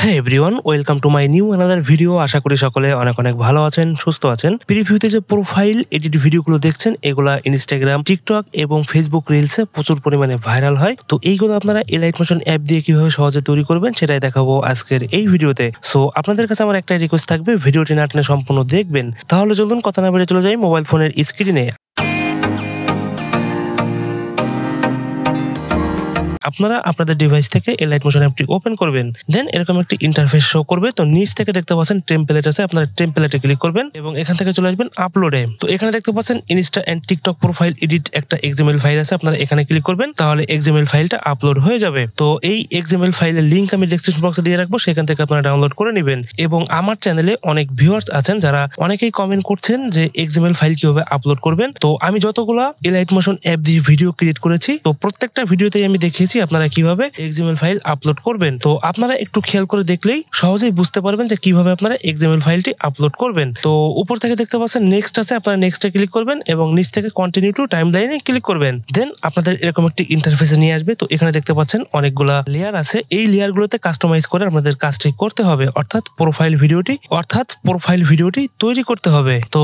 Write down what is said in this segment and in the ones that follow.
হ্যাঁ everyone, welcome to my new another video. আশা করি সকলে অনেক অনেক ভালো আছেন, সুস্থ আছেন। প্রিভিউতে যে প্রোফাইল এডিট ভিডিওগুলো দেখছেন এগুলা ইনস্টাগ্রাম, টিকটক এবং ফেসবুক রিলসে প্রচুর পরিমাণে ভাইরাল হয়। তো এইগুলো আপনারা এলাইট মোশন অ্যাপ দিয়ে কিভাবে সহজে তৈরি করবেন সেটাই দেখাবো আজকের এই ভিডিওতে। সো আপনাদের কাছে আমার একটাই রিকোয়েস্ট থাকবে, ভিডিওটি না টেনে সম্পূর্ণ দেখবেন। তাহলে চলুন কথা না বেড়ে চলে যাই মোবাইল ফোনের স্ক্রিনে। আপনারা আপনাদের ডিভাইস থেকে এলাইট মোশন অ্যাপটি ওপেন করবেন, দেন এরকম একটি ইন্টারফেস শো করবে। তো নিচ থেকে দেখতে পাচ্ছেন টেমপ্লেট আছে, আপনারা টেমপ্লেটে ক্লিক করবেন এবং এখান থেকে চলে আসবেন আপলোডে। তো এখানে দেখতে পাচ্ছেন Insta and TikTok profile edit একটা এক্সএমএল ফাইল আছে, আপনারা এখানে ক্লিক করবেন, তাহলে এক্সএমএল ফাইলটা আপলোড হয়ে যাবে। তো এই এক্সএমএল ফাইলের লিংক আমি ডেসক্রিপশন বক্সে দিয়ে রাখবো, সেখান থেকে আপনারা ডাউনলোড করে নেবেন। এবং আমার চ্যানেলে অনেক ভিউয়ার্স আছেন যারা অনেকেই কমেন্ট করছেন যে এক্সএমএল ফাইল কিভাবে আপলোড করবেন। তো আমি যতগুলা এলাইট মোশন অ্যাপ দিয়ে ভিডিও ক্রিয়েট করেছি, তো প্রত্যেকটা ভিডিওতেই আমি দেখিয়েছি আপনারা কিভাবে এক্সএমএল ফাইল আপলোড করবেন। তো আপনারা একটু খেয়াল করে দেখলেই সহজেই বুঝতে পারবেন যে কিভাবে আপনারা এক্সএমএল ফাইলটি আপলোড করবেন। তো উপর থেকে দেখতে পাচ্ছেন নেক্সট আছে, আপনারা নেক্সটে ক্লিক করবেন এবং নিচ থেকে কন্টিনিউ টু টাইমলাইনে ক্লিক করবেন। দেন আপনাদের এরকম একটি ইন্টারফেসে নিয়ে আসবে। তো এখানে দেখতে পাচ্ছেন অনেকগুলা লেয়ার আছে, এই লেয়ারগুলোতে কাস্টমাইজ করে আপনাদের কাজটি করতে হবে, অর্থাৎ প্রোফাইল ভিডিওটি তৈরি করতে হবে। তো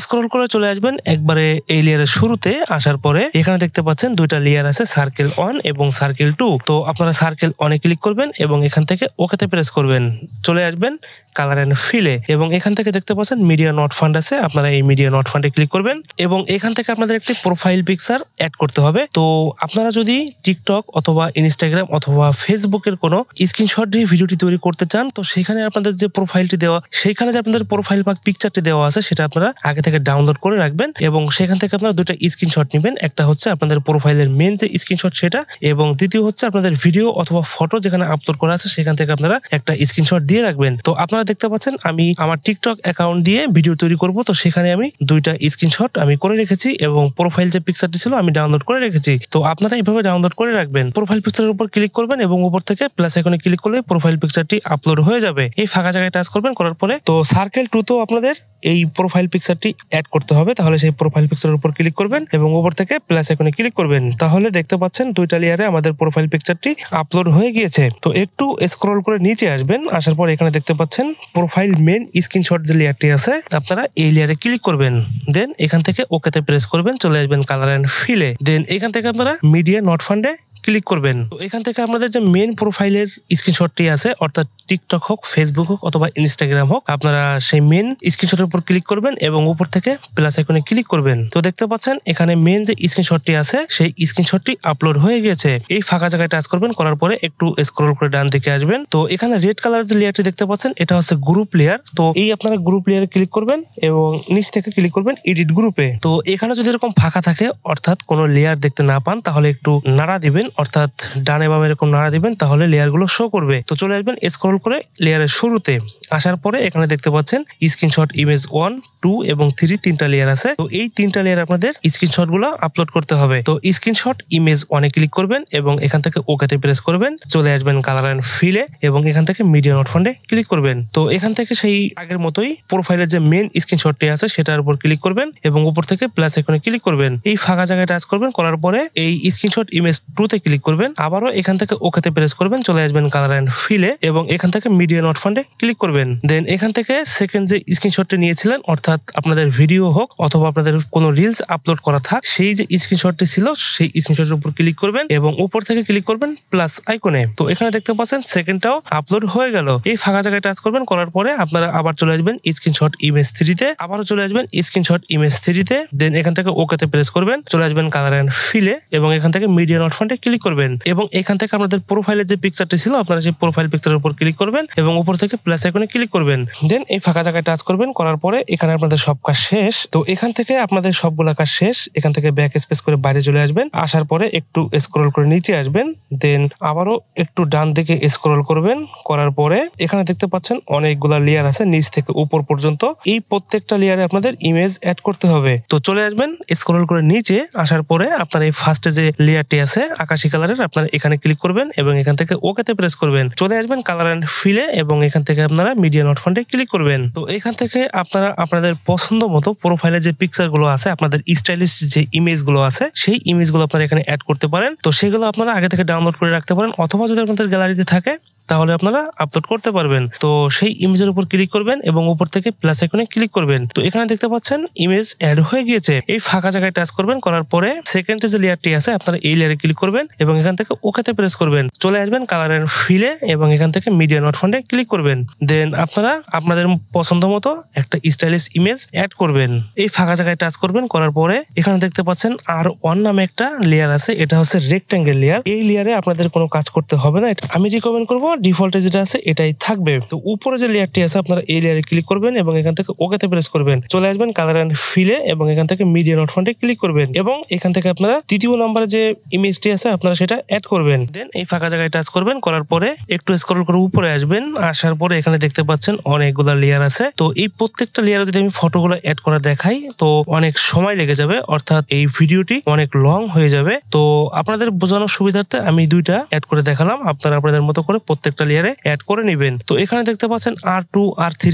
স্ক্রল করে চলে আসবেন একবারে এই লেয়ারের শুরুতে। আসার পরে এখানে দেখতে পাচ্ছেন দুইটা লেয়ার আছে, সার্কেল 1 এবং সার্কেল 2। তো আপনারা সার্কেল অনে ক্লিক করবেন এবং এখান থেকে ওকেতে প্রেস করবেন, চলে আসবেন কালার এন্ড ফিলে এবং এখান থেকে দেখতে পাচ্ছেন মিডিয়া নট ফান্ড আছে, আপনারা এই মিডিয়া নট ফান্ডে ক্লিক করবেন এবং এখান থেকে আপনাদের একটি প্রোফাইল পিকচার অ্যাড করতে হবে। তো আপনারা যদি টিকটক অথবা ইনস্টাগ্রাম অথবা ফেসবুকের কোনো স্ক্রিনশট দিয়ে ভিডিওটি তৈরি করতে চান, তো সেখানে আপনাদের যে প্রোফাইলটি দেওয়া, সেইখানে যে আপনাদের প্রোফাইল বা পিকচারটি দেওয়া আছে সেটা আপনারা আগে থেকে ডাউনলোড করে রাখবেন এবং সেখান থেকে আপনারা দুটো স্ক্রিনশট নেবেন। একটা হচ্ছে আপনাদের প্রোফাইলের মেন যে স্ক্রিনশট সেটা, এবং দ্বিতীয় হচ্ছে আপনাদের ভিডিও অথবা ফটো যেখানে আপলোড করা আছে সেখান থেকে আপনারা একটা স্ক্রিনশট দিয়ে রাখবেন। তো আপনারা দেখতে পাচ্ছেন আমি আমার টিকটক অ্যাকাউন্ট দিয়ে ভিডিও তৈরি করব, তো সেখানে আমি দুইটা স্ক্রিনশট আমি করে রেখেছি এবং প্রোফাইল যে পিকচারটি ছিল আমি ডাউনলোড করে রেখেছি। তো আপনারা এইভাবে ডাউনলোড করে রাখবেন। প্রোফাইল পিকচারের উপর ক্লিক করবেন এবং উপর থেকে প্লাস আইকনে ক্লিক করলে প্রোফাইল পিকচারটি আপলোড হয়ে যাবে। এই ফাঁকা জায়গায় টাচ করবেন, করার পরে তো সার্কেল 2 তেও আপনাদের এই প্রোফাইল পিকচারটি অ্যাড করতে হবে, তাহলে সেই প্রোফাইল পিকচারের উপর ক্লিক করবেন এবং উপর থেকে প্লাস আইকনে ক্লিক করবেন। তাহলে দেখতে পাচ্ছেন দুইটা লেয়ারে আমাদের প্রোফাইল পিকচারটি আপলোড হয়ে গিয়েছে। তো একটু স্ক্রল করে নিচে আসবেন, আসার পর এখানে দেখতে পাচ্ছেন প্রোফাইল মেন স্ক্রিনশট যে লেয়ারটি আছে, আপনারা এই লেয়ারে ক্লিক করবেন। দেন এখান থেকে ওকেতে প্রেস করবেন, চলে আসবেন কালার এন্ড ফিলে। দেন এখান থেকে আপনারা মিডিয়া নট ফান্ডে ক্লিক করবেন। তো এখান থেকে আমাদের যে মেন প্রোফাইলের স্ক্রিনশটটি আছে, অর্থাৎ টিকটক হোক, ফেসবুক হোক অথবা ইনস্টাগ্রাম হোক, আপনারা সেই মেন স্ক্রিনশটের উপর ক্লিক করবেন এবং উপর থেকে প্লাস আইকনে ক্লিক করবেন। তো দেখতে পাচ্ছেন এখানে মেন যে স্ক্রিনশটটি আছে সেই স্ক্রিনশটটি আপলোড হয়ে গেছে। এই ফাঁকা জায়গায় টাচ করবেন, করার পরে একটু স্ক্রল করে ডান দিকে আসবেন। তো এখানে রেড কালার যে লেয়ারটি দেখতে পাচ্ছেন এটা হচ্ছে গ্রুপ লেয়ার। তো এই আপনারা গ্রুপ লেয়ারে ক্লিক করবেন এবং নিচ থেকে ক্লিক করবেন এডিট গ্রুপে। তো এখানে যদি এরকম ফাঁকা থাকে, অর্থাৎ কোনো লেয়ার দেখতে না পান, তাহলে একটু নাড়া দিবেন, অর্থাৎ ডানে বামে এরকম নাড়া দিবেন, তাহলে লেয়ার গুলো শো করবে। তো চলে আসবেন স্ক্রল করে লেয়ারের শুরুতে। আসার পরে এখানে দেখতে পাচ্ছেন স্ক্রিনশট ইমেজ 1, 2 এবং 3 তিনটা লেয়ার আছে। তো এই তিনটা লেয়ার আপনাদের স্ক্রিনশট গুলো আপলোড করতে হবে। তো স্ক্রিনশট ইমেজ 1 ক্লিক করবেন এবং এখান থেকে ওকেতে প্রেস করবেন, চলে আসবেন কালার এন্ড ফিলে এবং এখান থেকে মিডিয়া নট ফান্ডে ক্লিক করবেন। তো এখান থেকে সেই আগের মতোই প্রোফাইলের যে মেন স্ক্রিনশটটি আছে সেটার উপর ক্লিক করবেন এবং উপর থেকে প্লাস আইকনে ক্লিক করবেন। এই ফাঁকা জায়গায় টাচ করবেন, করার পরে এই স্ক্রিনশট ইমেজ 2 তে ক্লিক করবেন, আবারও এখান থেকে ওকেতে প্রেস করবেন, চলে আসবেন কালার এন্ড ফিলে এবং এখান থেকে মিডিয়া নট ফান্ডে ক্লিক করবেন। দেন এখান থেকে সেকেন্ড যে স্ক্রিনশটটি নিয়েছিলেন, অর্থাৎ আপনাদের ভিডিও হোক অথবা আপনাদের কোনো রিলস আপলোড করা থাক, সেই যে স্ক্রিনশটটি ছিল সেই স্ক্রিনশটের উপর ক্লিক করবেন এবং উপর থেকে ক্লিক করবেন প্লাস আইকনে। তো এখানে দেখতে পাচ্ছেন সেকেন্ডটাও আপলোড হয়ে গেল। এই ফাঁকা জায়গায় টাচ করবেন, করার পরে আপনারা আবার চলে আসবেন স্ক্রিনশট ইমেজ 3 তে, আবারও চলে আসবেন স্ক্রিনশট ইমেজ 3 তে। দেন এখান থেকে ওকেতে প্রেস করবেন, চলে আসবেন কালার এন্ড ফিলে এবং এখান থেকে মিডিয়া নট ফান্ডে ক্লিক করবেন এবং এখান থেকে আপনাদের প্রোফাইলের যে পিকচারটি ছিল আপনারা সেই প্রোফাইল পিকচারের উপর ক্লিক করবেন এবং উপর থেকে প্লাস আইকনে ক্লিক করবেন। দেন এই ফাঁকা জায়গায় টাচ করবেন, করার পরে এখানে আপনাদের সব কাজ শেষ। তো এখান থেকে আপনাদের সবগুলা কাজ শেষ। এখান থেকে ব্যাক স্পেস করে বাইরে চলে আসবেন, আসার পরে একটু স্ক্রল করে নিচে আসবেন, দেন আবারও একটু ডান দিকে স্ক্রল করবেন, করার পরে এখানে দেখতে পাচ্ছেন অনেকগুলা লেয়ার আছে নিচ থেকে উপর পর্যন্ত। এই প্রত্যেকটা লেয়ারে আপনাদের ইমেজ অ্যাড করতে হবে। তো চলে আসবেন স্ক্রল করে নিচে, আসার পরে আপনার এই ফার্স্টে যে লেয়ারটি আছে আকাশী কালারের, আপনারা এখানে ক্লিক করবেন এবং এখান থেকে ওকেতে প্রেস করবেন, চলে আসবেন কালার এন্ড ফিলে এবং এখান থেকে আপনারা মিডিয়া নট ফান্ডে ক্লিক করবেন। তো এখান থেকে আপনারা আপনাদের পছন্দ মতো প্রোফাইলে যে পিকচার গুলো আছে, আপনাদের স্টাইলিশ যে ইমেজ গুলো আছে, সেই ইমেজ গুলো আপনারা এখানে অ্যাড করতে পারেন। তো সেগুলো আপনারা আগে থেকে ডাউনলোড করে রাখতে পারেন, অথবা যদি আপনাদের গ্যালারিতে থাকে তাহলে আপনারা আপলোড করতে পারবেন। তো সেই ইমেজের উপর ক্লিক করবেন এবং উপর থেকে প্লাস আইকনে ক্লিক করবেন। তো এখানে দেখতে পাচ্ছেন ইমেজ অ্যাড হয়ে গিয়েছে। এই ফাঁকা জায়গায় টাচ করবেন, করার পরে সেকেন্ডে যে লেয়ারটি আছে আপনারা এই লেয়ারে ক্লিক করবেন এবং এখান থেকে ওকেতে প্রেস করবেন। চলে আসবেন কালার এন্ড ফিলে এবং এখান থেকে মিডিয়া নট ফাউন্ডে ক্লিক করবেন। দেন আপনারা আপনাদের পছন্দ মতো একটা স্টাইলিশ ইমেজ অ্যাড করবেন। এই ফাঁকা জায়গায় টাচ করবেন, করার পরে এখানে দেখতে পাচ্ছেন R1 নামে একটা লেয়ার আছে, এটা হচ্ছে রেক্ট্যাঙ্গেল লেয়ার। এই লেয়ারে আপনাদের কোনো কাজ করতে হবে না, আমি রিকমেন্ড করবো ডিফল্টে যেটা আছে এটাই থাকবে। তো উপরে যে লেয়ারটি আছে আপনারা এই লেয়ারে ক্লিক করবেন এবং এখান থেকে ওকেতে প্রেস করবেন। চলে আসবেন কালার এন্ড ফিলে এবং এখান থেকে মিডিয়া নট ফাউন্ডে ক্লিক করবেন এবং এখান থেকে আপনারা তৃতীয় নম্বরে যে ইমেজটি আছে আপনারা সেটা অ্যাড করবেন। দেন এই ফাঁকা জায়গায় টাচ করবেন, করার পরে একটু স্ক্রল করে উপরে আসবেন। আসার পরে এখানে দেখতে পাচ্ছেন অনেকগুলা লেয়ার আছে। তো এই প্রত্যেকটা লেয়ারে যদি আমি ফটোগুলো অ্যাড করা দেখাই তো অনেক সময় লেগে যাবে, অর্থাৎ এই ভিডিওটি অনেক লং হয়ে যাবে। তো আপনাদের বোঝানোর সুবিধার্থে আমি দুইটা অ্যাড করে দেখালাম, আপনারা আপনাদের মতো করে প্রত্যেকটা লেয়ারে অ্যাড করে নেবেন। তো এখানে দেখতে পাচ্ছেন R2, R3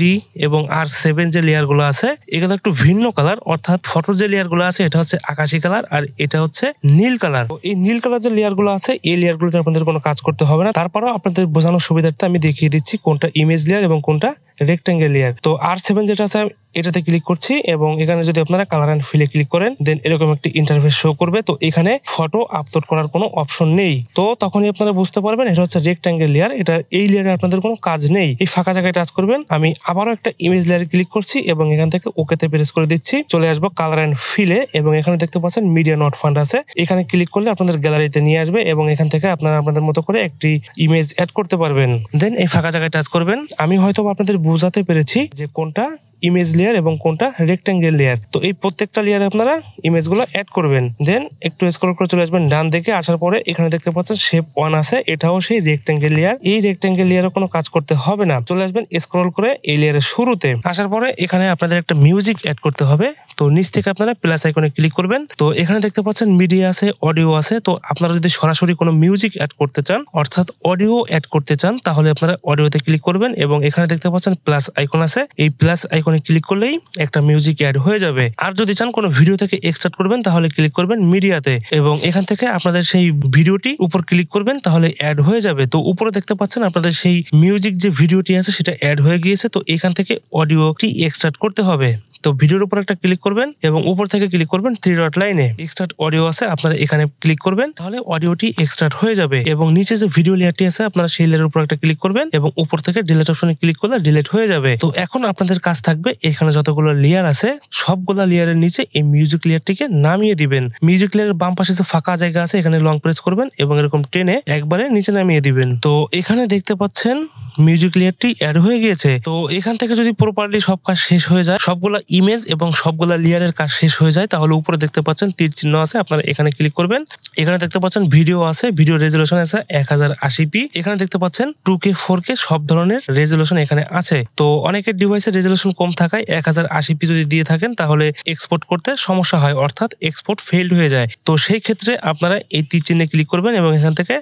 এবং R7 যে লেয়ার গুলো আছে এগুলো একটু ভিন্ন কালার, অর্থাৎ ফটোর যে লেয়ার গুলো আছে এটা হচ্ছে আকাশি কালার আর এটা হচ্ছে নীল কালার। এই নীল কালার যে লেয়ার গুলো আছে এই লেয়ার গুলোতে আপনাদের কোনো কাজ করতে হবে না। তারপরেও আপনাদের বোঝানোর সুবিধার্থে আমি দেখিয়ে দিচ্ছি কোনটা ইমেজ লেয়ার এবং কোনটা রেক্ট্যাঙ্গেল লেয়ার। তো R7 যেটা আছে এটাতে ক্লিক করছি এবং এখানে যদি আপনারা কালার এন্ড ফিলে ক্লিক করেন দেন এরকম একটি ইন্টারফেস শো করবে। তো এখানে ফটো আপলোড করার কোনো অপশন নেই। তো তখনই আপনারা বুঝতে পারবেন এটা হচ্ছে রেক্ট্যাঙ্গেল লেয়ার, এটা এই লেয়ারে আপনাদের কোনো কাজ নেই। এই ফাঁকা জায়গায় টাচ করবেন, আমি আবারও একটা ইমেজ লেয়ারে ক্লিক করছি এবং এখান থেকে ওকেতে প্রেস করে দিচ্ছি। চলে আসবো কালার এন্ড ফিলে এবং এখানে দেখতে পাচ্ছেন মিডিয়া নট ফাউন্ড আছে, এখানে ক্লিক করলে আপনাদের গ্যালারিতে নিয়ে আসবে এবং এখান থেকে আপনারা আপনাদের মতো করে একটি ইমেজ অ্যাড করতে পারবেন। দেন এই ফাঁকা জায়গায় টাচ করবেন। আমি হয়তো আপনাদের বোঝাতে পেরেছি যে কোনটা ইমেজ লেয়ার এবং কোনটা রেক্ট্যাঙ্গেল লেয়ার। তো এই প্রত্যেকটা লেয়ারে আপনারা ইমেজগুলো অ্যাড করবেন। দেন একটু স্ক্রল করে চলে আসবেন ডান দিকে, আসার পরে এখানে দেখতে পাচ্ছেন শেপ 1 আছে, এটাও সেই রেক্ট্যাঙ্গেল লেয়ার। এই রেক্ট্যাঙ্গেল লেয়ারে কোনো কাজ করতে হবে না। চলে আসবেন স্ক্রল করে এই লেয়ারের শুরুতে, আসার পরে এখানে আপনাদের একটা মিউজিক অ্যাড করতে হবে। তো নিচ থেকে আপনারা প্লাস আইকনে ক্লিক করবেন। তো এখানে দেখতে পাচ্ছেন মিডিয়া আছে, অডিও আছে। তো আপনারা যদি সরাসরি কোনো মিউজিক অ্যাড করতে চান অর্থাৎ অডিও অ্যাড করতে চান তাহলে আপনারা অডিওতে ক্লিক করবেন এবং এখানে দেখতে পাচ্ছেন প্লাস আইকন আছে, এই প্লাস আইকনে ক্লিক করলেই একটা মিউজিক অ্যাড হয়ে যাবে। আর যদি চান কোনো ভিডিও থেকে এক্সট্রাক্ট করবেন তাহলে ক্লিক করবেন মিডিয়াতে এবং এখান থেকে আপনাদের সেই ভিডিওটি উপর ক্লিক করবেন তাহলে অ্যাড হয়ে যাবে। তো উপরে দেখতে পাচ্ছেন আপনাদের সেই মিউজিক যে ভিডিওটি আছে সেটা অ্যাড হয়ে গিয়েছে। তো এখান থেকে অডিওটি এক্সট্রাক্ট করতে হবে। তো ভিডিওর উপর একটা ক্লিক করবেন এবং উপর থেকে ক্লিক করবেন 3 ডট লাইনে, এক্সট্রাক্ট অডিও আছে আপনারা এখানে ক্লিক করবেন তাহলে অডিওটি এক্সট্রাক্ট হয়ে যাবে এবং নিচে যে ভিডিও লেয়ারটি আছে আপনারা সেই লেয়ারের উপর একটা ক্লিক করবেন এবং উপর থেকে ডিলিট অপশনে ক্লিক করলে ডিলিট হয়ে যাবে। তো এখন আপনাদের কাজ থাকবে এখানে যতগুলো লেয়ার আছে সবগুলা লেয়ারের নিচে এই মিউজিক লেয়ারটিকে নামিয়ে দিবেন। মিউজিক লেয়ারের বাম পাশে যে ফাঁকা জায়গা আছে এখানে লং প্রেস করবেন এবং এরকম টেনে একবারে নিচে নামিয়ে দিবেন। তো এখানে দেখতে পাচ্ছেন মিউজিক লেয়ারটি অ্যাড হয়ে গিয়েছে। তো এখান থেকে যদি প্রপারলি সব কাজ শেষ হয়ে যায়, সবগুলা ইমেজ এবং সবগুলা লেয়ারের কাজ শেষ হয়ে যায় তাহলে উপরে দেখতে পাচ্ছেন তীর চিহ্ন আছে, আপনারা এখানে ক্লিক করবেন। এখানে দেখতে পাচ্ছেন ভিডিও আছে, ভিডিও রেজুলেশন আছে 1080p। এখানে দেখতে পাচ্ছেন 2K 4K সব ধরনের রেজুলেশন এখানে আছে। তো অনেকের ডিভাইসের রেজুলেশন কম থাকায় 1080p যদি দিয়ে থাকেন তাহলে এক্সপোর্ট করতে সমস্যা হয়, অর্থাৎ এক্সপোর্ট ফেইল্ড হয়ে যায়। তো সেই ক্ষেত্রে আপনারা এই তীর চিহ্নে ক্লিক করবেন এবং এখান থেকে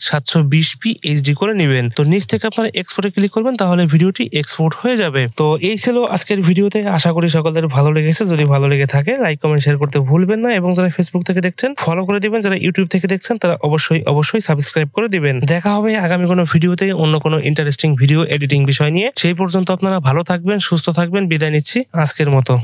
720p HD করে নেবেন। তো নিচ থেকে আপনারা এক্সপোর্টে ক্লিক করবেন তাহলে ভিডিওটি এক্সপোর্ট হয়ে যাবে। তো এই ছিল আজকের ভিডিওতে, আশা করি সকলের ভালো লেগেছে। যদি ভালো লেগে থাকে লাইক কমেন্ট শেয়ার করতে ভুলবেন না এবং যারা ফেসবুক থেকে দেখছেন ফলো করে দিবেন, যারা ইউটিউব থেকে দেখছেন তারা অবশ্যই সাবস্ক্রাইব করে দিবেন। দেখা হবে আগামী কোনো ভিডিওতে অন্য কোনো ইন্টারেস্টিং ভিডিও এডিটিং বিষয় নিয়ে। সেই পর্যন্ত আপনারা ভালো থাকবেন, সুস্থ থাকবেন। বিদায় নিচ্ছি আজকের মতো।